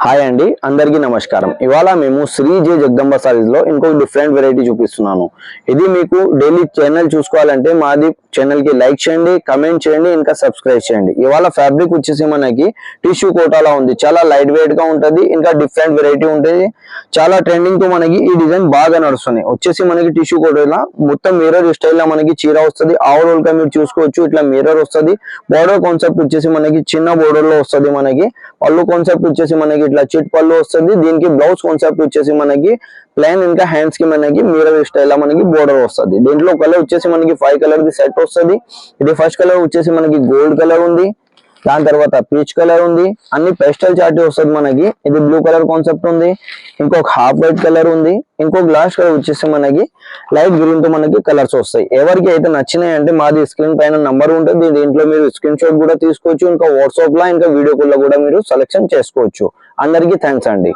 Hi అండి, అందరికీ నమస్కారం. ఇవాళ మేము శ్రీ జే జగదంబ సారీస్ లో ఇంకొక డిఫరెంట్ వెరైటీ చూపిస్తున్నాను. ఇది మీకు డైలీ ఛానల్ చూసుకోవాలంటే మాది ఛానల్ కి లైక్ చేయండి, కమెంట్ చేయండి, ఇంకా సబ్స్క్రైబ్ చేయండి. ఇవాళ ఫ్యాబ్రిక్ వచ్చేసి మనకి టిష్యూ కోటాలా ఉంది. చాలా లైట్ వెయిట్ గా ఉంటది, ఇంకా డిఫరెంట్ వెరైటీ ఉంటుంది. చాలా ట్రెండింగ్ తో మనకి ఈ డిజైన్ బాగా నడుస్తుంది. వచ్చేసి మనకి టిష్యూ కోటాలా మొత్తం మిర్రర్ స్టైల్ లో మనకి చీర వస్తుంది. ఓవరాల్ గా మీరు చూసుకోవచ్చు, ఇట్లా మిర్రర్ వస్తుంది. బోర్డర్ కాన్సెప్ట్ వచ్చేసి మనకి చిన్న బోర్డర్ లో వస్తుంది. మనకి పళ్ళు కాన్సెప్ట్ వచ్చేసి మనకి ఇట్లా చిట్ పళ్ళు వస్తుంది. దీనికి బ్లౌజ్ కాన్సెప్ట్ వచ్చేసి మనకి ప్లెయిన్, ఇంకా హ్యాండ్స్ కి మనకి మిర్రర్ స్టైల్ మనకి బోర్డర్ వస్తుంది. దీంట్లో కలర్ వచ్చేసి మనకి 5 కలర్ ది సెట్ వస్తుంది. ఇది ఫస్ట్ కలర్ వచ్చేసి మనకి గోల్డ్ కలర్ ఉంది, దాని తర్వాత పీచ్ కలర్ ఉంది, అన్ని పేస్టల్ చార్ట్ వస్తుంది మనకి. ఇది బ్లూ కలర్ కాన్సెప్ట్ ఉంది, ఇంకొక హాఫ్ వైట్ కలర్ ఉంది, ఇంకో గ్లాస్ కలర్ వచ్చేసి మనకి లైట్ గ్రీన్ తో మనకి కలర్స్ వస్తాయి. ఎవరికి అయితే నచ్చినాయి అంటే మాది స్క్రీన్ పైన నంబర్ ఉంటుంది. దీంట్లో మీరు స్క్రీన్ షాట్ కూడా తీసుకోవచ్చు, ఇంకా వాట్సాప్ లో ఇంకా వీడియో కాల్ లో కూడా మీరు సెలెక్షన్ చేసుకోవచ్చు. అందరికీ థ్యాంక్స్ అండి.